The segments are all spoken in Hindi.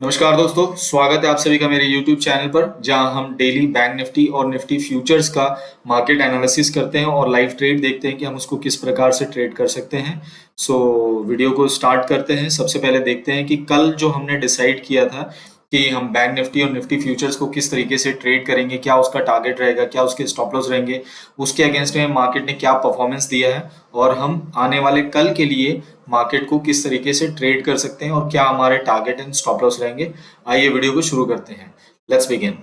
नमस्कार दोस्तों, स्वागत है आप सभी का मेरे YouTube चैनल पर, जहां हम डेली बैंक निफ्टी और निफ्टी फ्यूचर्स का मार्केट एनालिसिस करते हैं और लाइव ट्रेड देखते हैं कि हम उसको किस प्रकार से ट्रेड कर सकते हैं। वीडियो को स्टार्ट करते हैं। सबसे पहले देखते हैं कि कल जो हमने डिसाइड किया था कि हम बैंक निफ्टी और निफ्टी फ्यूचर्स को किस तरीके से ट्रेड करेंगे, क्या उसका टारगेट रहेगा, क्या उसके स्टॉप लॉस रहेंगे, उसके अगेंस्ट में मार्केट ने क्या परफॉर्मेंस दिया है और हम आने वाले कल के लिए मार्केट को किस तरीके से ट्रेड कर सकते हैं और क्या हमारे टारगेट एंड स्टॉप लॉस रहेंगे। आइए वीडियो को शुरू करते हैं। Let's begin.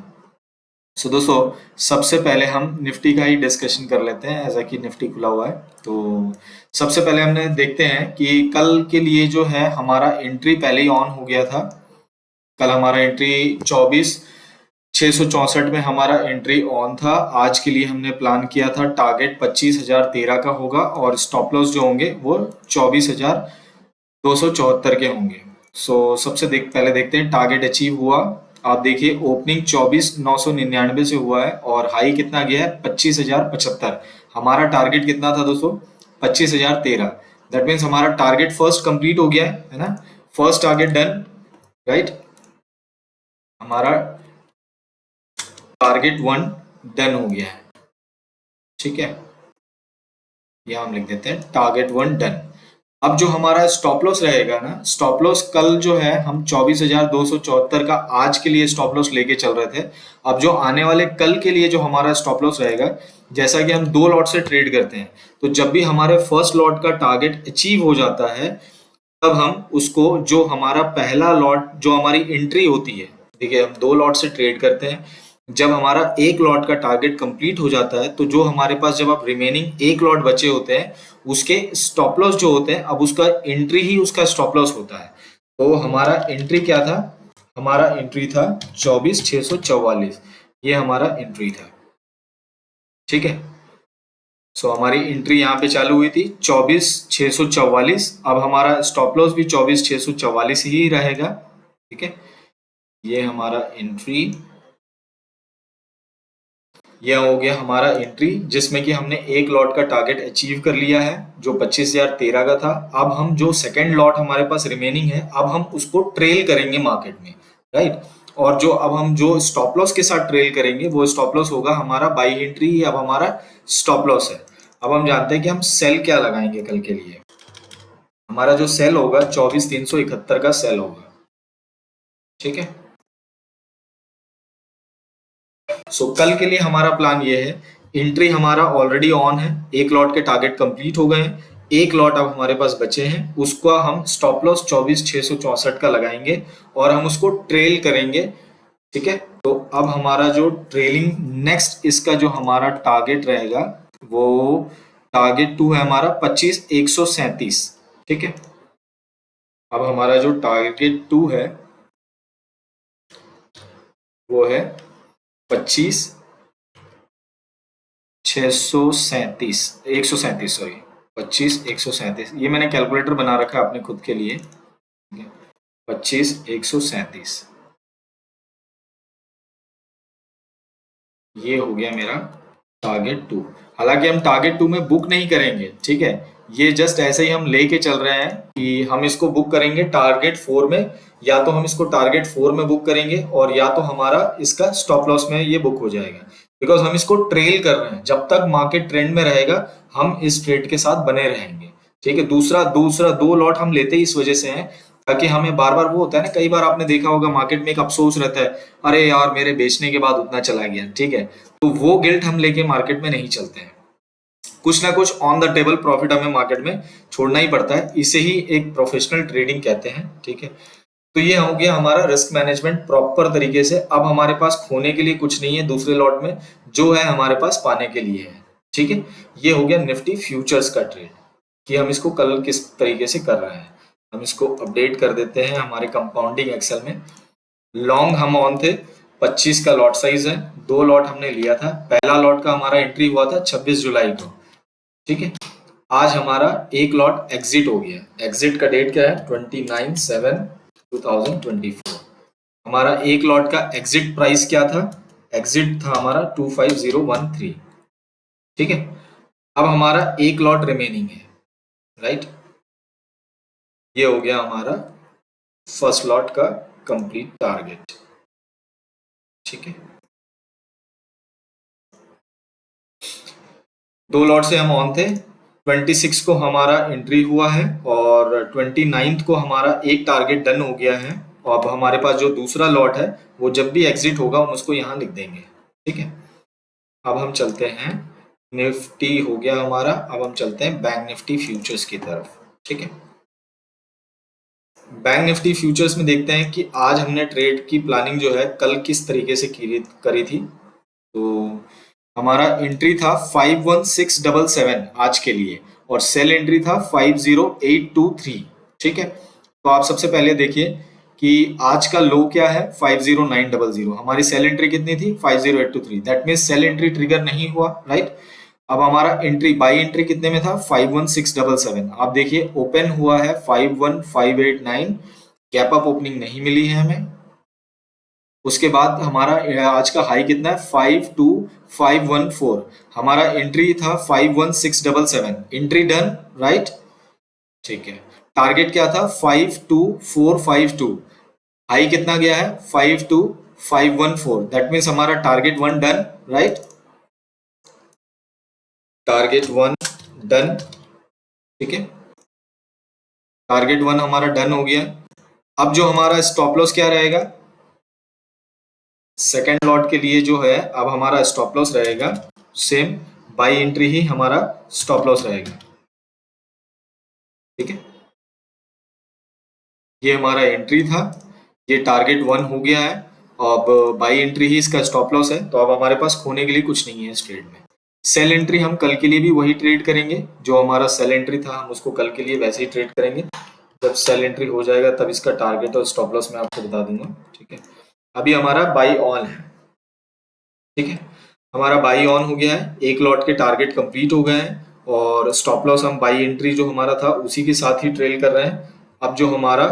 दोस्तों, सबसे पहले हम निफ्टी का ही डिस्कशन कर लेते हैं, ऐसा कि निफ्टी खुला हुआ है। तो सबसे पहले हमने देखते हैं कि कल के लिए जो है हमारा एंट्री पहले ही ऑन हो गया था। कल हमारा एंट्री 24,664 में हमारा एंट्री ऑन था। आज के लिए हमने प्लान किया था टारगेट 25,013 का होगा और स्टॉप लॉस जो होंगे वो 24,274 के होंगे। सबसे पहले देखते हैं टारगेट अचीव हुआ। आप देखिए ओपनिंग 24,999 से हुआ है और हाई कितना गया है 25,075। हमारा टारगेट कितना था दोस्तों? 25,013। दैट मीन्स हमारा टारगेट फर्स्ट कंप्लीट हो गया है ना। First target done, right. हमारा टारगेट 1 डन हो गया है, ठीक है। यहां हम लिख देते हैं टारगेट 1 डन। अब जो हमारा स्टॉप लॉस रहेगा ना, स्टॉप लॉस कल जो है हम 24,274 का आज के लिए स्टॉप लॉस लेके चल रहे थे। अब जो आने वाले कल के लिए जो हमारा स्टॉप लॉस रहेगा, जैसा कि हम 2 लॉट से ट्रेड करते हैं, तो जब भी हमारे फर्स्ट लॉट का टारगेट अचीव हो जाता है, तब हम उसको जो हमारा पहला लॉट जो हमारी एंट्री होती है, देखिए हम 2 लॉट से ट्रेड करते हैं। जब हमारा एक लॉट का टारगेट कंप्लीट हो जाता है, तो जो हमारे पास जब अब रिमेनिंग एक लॉट बचे होते हैं, उसके स्टॉप लॉस जो होते हैं, अब उसका एंट्री ही उसका स्टॉप लॉस होता है। तो हमारा एंट्री क्या था? हमारा एंट्री था 24,644। ये हमारा एंट्री था, ठीक है। हमारी एंट्री यहाँ पे चालू हुई थी 24,644। अब हमारा स्टॉप लॉस भी 24,644 ही रहेगा, ठीक है। ये हमारा एंट्री, यह हो गया हमारा एंट्री, जिसमें कि हमने एक लॉट का टारगेट अचीव कर लिया है जो 25,013 का था। अब हम जो सेकेंड लॉट हमारे पास रिमेनिंग है, अब हम उसको ट्रेल करेंगे मार्केट में, राइट। और जो अब हम जो स्टॉप लॉस के साथ ट्रेल करेंगे, वो स्टॉप लॉस होगा हमारा बाई एंट्री ही अब हमारा स्टॉप लॉस है। अब हम जानते हैं कि हम सेल क्या लगाएंगे कल के लिए। हमारा जो सेल होगा 24,371 का सेल होगा, ठीक है। कल के लिए हमारा प्लान ये है, एंट्री हमारा ऑलरेडी ऑन है, एक लॉट के टारगेट कंप्लीट हो गए हैं, एक लॉट अब हमारे पास बचे हैं, उसका हम स्टॉप लॉस 24,664 का लगाएंगे और हम उसको ट्रेल करेंगे, ठीक है। तो अब हमारा जो ट्रेलिंग नेक्स्ट इसका जो हमारा टारगेट रहेगा, वो टारगेट 2 है हमारा 25,137, ठीक है। अब हमारा जो टारगेट 2 है वो है 25,637, 137, सॉरी, 25,137। ये मैंने कैलकुलेटर बना रखा है अपने खुद के लिए, 25,137। ये हो गया मेरा टारगेट 2। हालांकि हम टारगेट 2 में बुक नहीं करेंगे, ठीक है। ये जस्ट ऐसे ही हम लेके चल रहे हैं कि हम इसको बुक करेंगे टारगेट 4 में, या तो हम इसको टारगेट 4 में बुक करेंगे और या तो हमारा इसका स्टॉप लॉस में ये बुक हो जाएगा, बिकॉज हम इसको ट्रेल कर रहे हैं। जब तक मार्केट ट्रेंड में रहेगा, हम इस ट्रेड के साथ बने रहेंगे, ठीक है। दूसरा दूसरा 2 लॉट हम लेते ही इस वजह से हैं, ताकि हमें बार बार, वो होता है ना, कई बार आपने देखा होगा मार्केट में एक अफसोस रहता है, अरे यार मेरे बेचने के बाद उतना चला गया, ठीक है। तो वो गिल्ट हम लेके मार्केट में नहीं चलते हैं। कुछ ना कुछ ऑन द टेबल प्रॉफिट हमें मार्केट में छोड़ना ही पड़ता है, इसे ही एक प्रोफेशनल ट्रेडिंग कहते हैं, ठीक है। तो ये हो गया हमारा रिस्क मैनेजमेंट प्रॉपर तरीके से। अब हमारे पास खोने के लिए कुछ नहीं है दूसरे लॉट में, जो है हमारे पास पाने के लिए है, ठीक है। ये हो गया निफ्टी फ्यूचर्स का ट्रेड, कि हम इसको कल किस तरीके से कर रहे हैं। हम इसको अपडेट कर देते हैं हमारे कंपाउंडिंग एक्सेल में। लॉन्ग हम ऑन थे, 25 का लॉट साइज है, 2 लॉट हमने लिया था। पहला लॉट का हमारा एंट्री हुआ था 26 जुलाई को, ठीक है। आज हमारा एक लॉट एग्जिट हो गया। एग्जिट का डेट क्या है? 29/7/2024। हमारा एक लॉट का एग्जिट प्राइस क्या था? एग्जिट था हमारा 25013, ठीक है। अब हमारा एक लॉट रिमेनिंग है, राइट। ये हो गया हमारा फर्स्ट लॉट का कंप्लीट टारगेट। ठीक है, 2 लॉट से हम ऑन थे, 26 को हमारा एंट्री हुआ है और 29 को हमारा एक टारगेट डन हो गया है। और अब हमारे पास जो दूसरा लॉट है वो जब भी एग्जिट होगा हम उसको यहाँ लिख देंगे। ठीक है, अब हम चलते हैं, निफ्टी हो गया हमारा, अब हम चलते हैं बैंक निफ्टी फ्यूचर्स की तरफ। ठीक है, बैंक निफ्टी फ्यूचर्स में देखते हैं कि आज हमने ट्रेड की प्लानिंग जो है कल किस तरीके से करी थी। तो हमारा एंट्री था 51677 आज के लिए और सेल एंट्री था 50823। ठीक है, तो आप सबसे पहले देखिए कि आज का लो क्या है 50900, हमारी सेल एंट्री कितनी थी 50823, that means sell entry trigger नहीं हुआ, राइट। अब हमारा एंट्री बाई एंट्री कितने में था 51677, आप देखिए ओपन हुआ है 51589, गैप अप ओपनिंग नहीं मिली है हमें। उसके बाद हमारा आज का हाई कितना है 52514, हमारा एंट्री था 51677, एंट्री डन, राइट। ठीक है, टारगेट क्या था 52452, हाई कितना गया है 52514, दैट मीन्स हमारा target 1 done, right. Target 1 done. ठीक है, टारगेट 1 हमारा डन हो गया। अब जो हमारा स्टॉप लॉस क्या रहेगा, सेकेंड लॉट के लिए जो है अब हमारा स्टॉप लॉस रहेगा सेम, बाई एंट्री ही हमारा स्टॉप लॉस रहेगा। ठीक है, ये हमारा एंट्री था, ये टारगेट 1 हो गया है, अब बाई एंट्री ही इसका स्टॉप लॉस है, तो अब हमारे पास खोने के लिए कुछ नहीं है इस ट्रेड में। सेल एंट्री हम कल के लिए भी वही ट्रेड करेंगे, जो हमारा सेल एंट्री था हम उसको कल के लिए वैसे ही ट्रेड करेंगे। जब सेल एंट्री हो जाएगा तब इसका टारगेट और स्टॉप लॉस मैं आपको बता दूंगा। ठीक है, अभी हमारा बाई ऑन है। ठीक है, हमारा बाई ऑन हो गया है, एक लॉट के टारगेट कंप्लीट हो गए हैं और स्टॉप लॉस हम बाई एंट्री जो हमारा था उसी के साथ ही ट्रेल कर रहे हैं। अब जो हमारा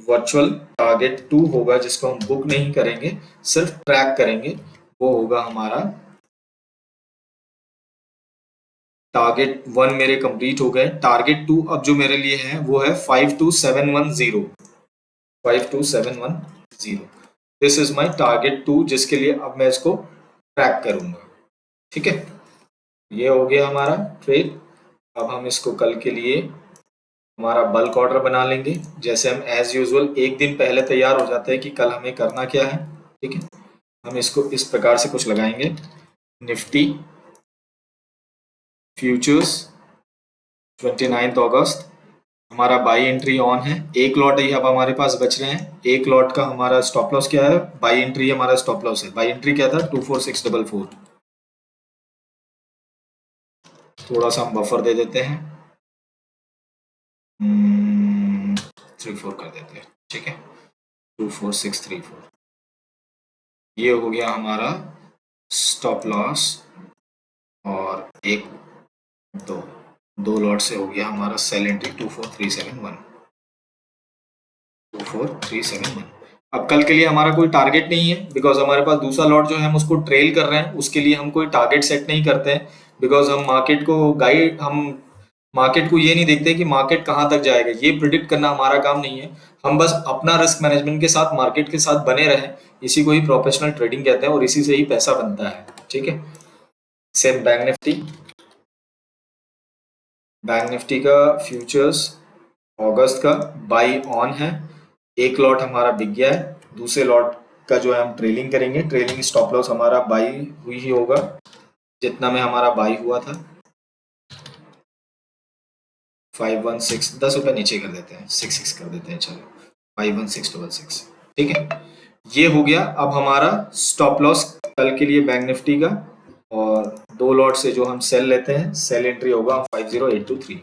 वर्चुअल टारगेट 2 होगा जिसको हम बुक नहीं करेंगे सिर्फ ट्रैक करेंगे, वो होगा हमारा टारगेट 1 मेरे कंप्लीट हो गए, टारगेट 2 अब जो मेरे लिए है वो है 52710, 52710, दिस इज माय टारगेट 2 जिसके लिए अब मैं इसको ट्रैक करूंगा। ठीक है, ये हो गया हमारा ट्रेड। अब हम इसको कल के लिए हमारा बल्क ऑर्डर बना लेंगे, जैसे हम एज यूजुअल एक दिन पहले तैयार हो जाते हैं कि कल हमें करना क्या है। ठीक है, हम इसको इस प्रकार से कुछ लगाएंगे, निफ्टी फ्यूचर्स 29 अगस्त, हमारा बाई एंट्री ऑन है, एक लॉट ही अब हमारे पास बच रहे हैं, एक लॉट का हमारा स्टॉप लॉस क्या है, बाई एंट्री हमारा स्टॉप लॉस है, बाई एंट्री क्या था 24644, थोड़ा सा हम बफर दे देते हैं, 34 कर देते हैं। ठीक है, 24634, ये हो गया हमारा स्टॉप लॉस और एक दो लॉट से हो गया हमारा सेल एंट्री 24371, 24371। अब कल के लिए हमारा कोई टारगेट नहीं है बिकॉज हमारे पास दूसरा लॉट जो है हम उसको ट्रेल कर रहे हैं, उसके लिए हम कोई टारगेट सेट नहीं करते हैं बिकॉज हम मार्केट को ये नहीं देखते कि मार्केट कहाँ तक जाएगा, ये प्रिडिक्ट करना हमारा काम नहीं है। हम बस अपना रिस्क मैनेजमेंट के साथ मार्केट के साथ बने रहें, इसी को ही प्रोफेशनल ट्रेडिंग कहते हैं और इसी से ही पैसा बनता है। ठीक है, सेम बैंक निफ्टी का फ्यूचर्स अगस्त का बाई ऑन है, एक लॉट हमारा बिक गया है, दूसरे लॉट का जो है हम ट्रेलिंग करेंगे, ट्रेलिंग स्टॉप लॉस हमारा बाई हुई ही होगा जितना में हमारा बाई हुआ था 516, 10 रुपए नीचे कर देते हैं, 66 कर देते हैं, चलो 51666। ठीक है, ये हो गया। अब हमारा स्टॉप लॉस कल के लिए बैंक निफ्टी का और दो लॉट से जो हम सेल लेते हैं, सेल एंट्री होगा 50823,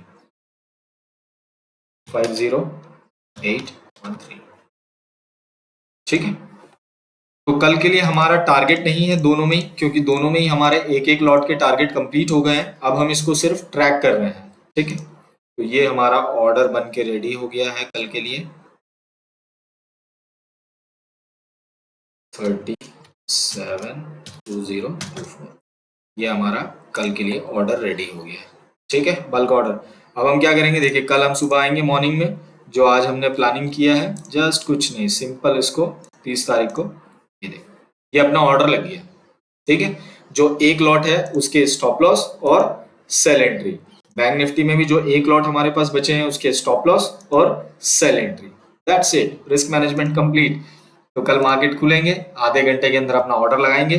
50813। ठीक है, तो कल के लिए हमारा टारगेट नहीं है दोनों में ही, क्योंकि दोनों में ही हमारे एक एक लॉट के टारगेट कंप्लीट हो गए हैं, अब हम इसको सिर्फ ट्रैक कर रहे हैं। ठीक है, तो ये हमारा ऑर्डर बन के रेडी हो गया है कल के लिए 372024, ये हमारा कल के लिए ऑर्डर रेडी हो गया है। ठीक है, बल्क ऑर्डर। अब हम क्या करेंगे, देखिए कल हम सुबह आएंगे मॉर्निंग में, जो आज हमने प्लानिंग किया है, जस्ट कुछ नहीं, सिंपल इसको 30 तारीख को ये देखो, ये अपना ऑर्डर लग गया, ठीक है। जो एक लॉट है उसके स्टॉप लॉस और सेल एंट्री, बैंक निफ्टी में भी जो एक लॉट हमारे पास बचे हैं उसके स्टॉप लॉस और sell entry, that's it, risk management complete. तो कल मार्केट खुलेंगे, आधे घंटे के अंदर अपना ऑर्डर लगाएंगे,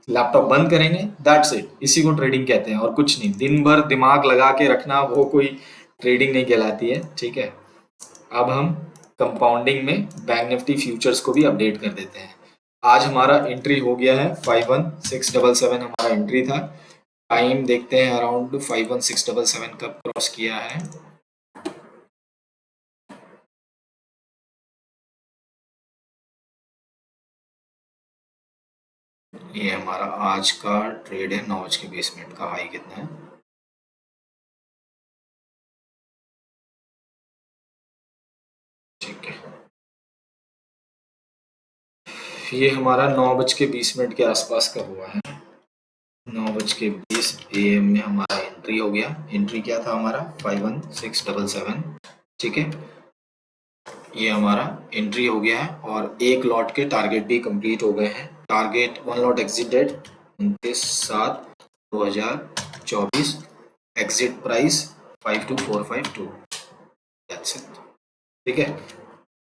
लैपटॉप बंद करेंगे, दैट्स इट, इसी को ट्रेडिंग कहते हैं और कुछ नहीं। दिन भर दिमाग लगा के रखना वो कोई ट्रेडिंग नहीं कहलाती है, ठीक है। अब हम कंपाउंडिंग में बैंक निफ्टी फ्यूचर्स को भी अपडेट कर देते हैं। आज हमारा एंट्री हो गया है 51677 हमारा एंट्री था। टाइम देखते हैं, अराउंड 51677 कब क्रॉस किया है। ये हमारा आज का ट्रेड है, 9:20 का। हाई कितना है, ठीक है। ये हमारा 9:20 के आसपास का हुआ है। 9:20 AM में हमारा एंट्री हो गया। एंट्री क्या था हमारा, 51677, ठीक है। ये हमारा एंट्री हो गया है और एक लॉट के टारगेट भी कंप्लीट हो गए हैं। Target 1 lot exit date 29/7/2024, exit price 52452, that's it, ठीक है।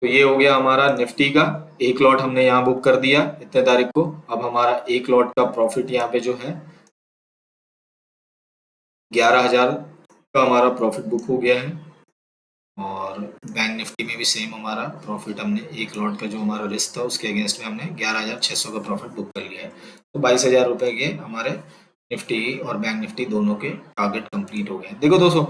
तो ये हो गया हमारा निफ्टी का, एक लॉट हमने यहाँ बुक कर दिया इतने तारीख को। अब हमारा एक लॉट का प्रॉफिट यहाँ पे जो है 11,000 का हमारा प्रॉफिट बुक हो गया है। और बैंक निफ्टी में भी सेम हमारा प्रॉफिट, हमने एक लॉट का जो हमारा रिस्क था उसके अगेंस्ट में हमने 11,600 का प्रॉफिट बुक कर लिया है। तो 22,000 रुपए के हमारे निफ्टी और बैंक निफ्टी दोनों के टारगेट कंप्लीट हो गए। देखो दोस्तों,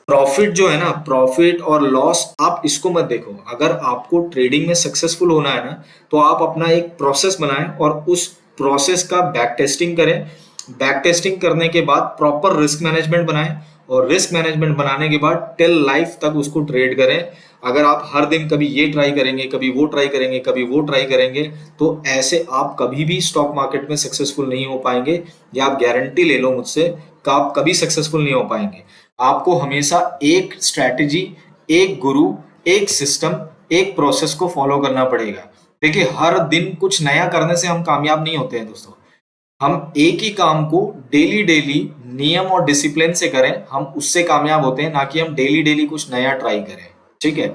प्रॉफिट जो है ना, प्रॉफिट और लॉस आप इसको मत देखो। अगर आपको ट्रेडिंग में सक्सेसफुल होना है ना, तो आप अपना एक प्रोसेस बनाएं और उस प्रोसेस का बैक टेस्टिंग करें। बैक टेस्टिंग करने के बाद प्रॉपर रिस्क मैनेजमेंट बनाएं और रिस्क मैनेजमेंट बनाने के बाद टिल लाइफ तक उसको ट्रेड करें। अगर आप हर दिन कभी ये ट्राई करेंगे, कभी वो ट्राई करेंगे, कभी वो ट्राई करेंगे, तो ऐसे आप कभी भी स्टॉक मार्केट में सक्सेसफुल नहीं हो पाएंगे। या आप गारंटी ले लो मुझसे कि आप कभी सक्सेसफुल नहीं हो पाएंगे। आपको हमेशा एक स्ट्रैटेजी, एक गुरु, एक सिस्टम, एक प्रोसेस को फॉलो करना पड़ेगा। देखिए, हर दिन कुछ नया करने से हम कामयाब नहीं होते हैं दोस्तों। हम एक ही काम को डेली डेली नियम और डिसिप्लिन से करें, हम उससे कामयाब होते हैं, ना कि हम डेली डेली कुछ नया ट्राई करें, ठीक है।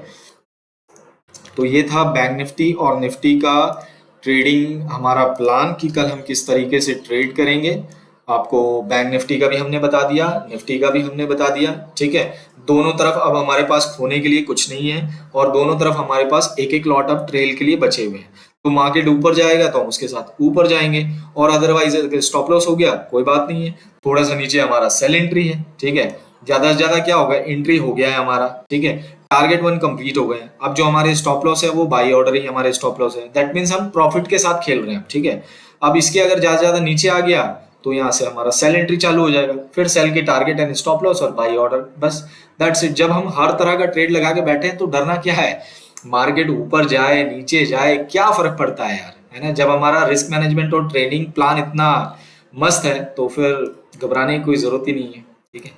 तो ये था बैंक निफ्टी और निफ्टी का ट्रेडिंग हमारा प्लान कि कल हम किस तरीके से ट्रेड करेंगे। आपको बैंक निफ्टी का भी हमने बता दिया, निफ्टी का भी हमने बता दिया, ठीक है। दोनों तरफ अब हमारे पास खोने के लिए कुछ नहीं है और दोनों तरफ हमारे पास एक एक लॉट अब ट्रेल के लिए बचे हुए हैं। तो मार्केट ऊपर जाएगा तो हम उसके साथ ऊपर जाएंगे और अदरवाइज स्टॉप लॉस हो गया कोई बात नहीं है। थोड़ा सा नीचे हमारा सेल एंट्री है, ठीक है। ज्यादा से ज्यादा क्या होगा, एंट्री हो गया है हमारा, ठीक है। टारगेट 1 कंप्लीट हो गए। अब जो हमारे स्टॉप लॉस है वो बाई ऑर्डर ही हमारे स्टॉप लॉस है, दैट मीन्स हम प्रॉफिट के साथ खेल रहे हैं, ठीक है। अब इसके अगर ज्यादा ज्यादा नीचे आ गया तो यहाँ से हमारा सेल एंट्री चालू हो जाएगा, फिर सेल के टारगेट एंड स्टॉप लॉस और बाई ऑर्डर, बस दैट्स इट। जब हम हर तरह का ट्रेड लगा के बैठे हैं तो डरना क्या है, मार्केट ऊपर जाए नीचे जाए क्या फर्क पड़ता है यार, है ना। जब हमारा रिस्क मैनेजमेंट और ट्रेडिंग प्लान इतना मस्त है तो फिर घबराने की कोई जरूरत ही नहीं है, ठीक है।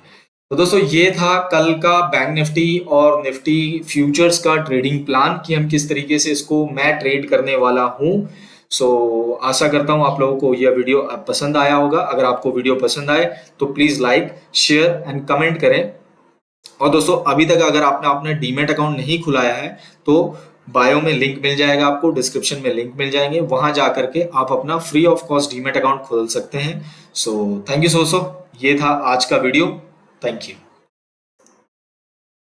तो दोस्तों, ये था कल का बैंक निफ्टी और निफ्टी फ्यूचर्स का ट्रेडिंग प्लान कि हम किस तरीके से इसको मैं ट्रेड करने वाला हूँ। आशा करता हूँ आप लोगों को यह वीडियो पसंद आया होगा। अगर आपको वीडियो पसंद आए तो please like, share and comment करें। और दोस्तों, अभी तक अगर आपने अपना डीमैट अकाउंट नहीं खुलाया है तो बायो में लिंक मिल जाएगा, आपको डिस्क्रिप्शन में लिंक मिल जाएंगे, वहां जा करके आप अपना free of cost demat account खोल सकते हैं। सो थैंक यू सो ये था आज का वीडियो, थैंक यू।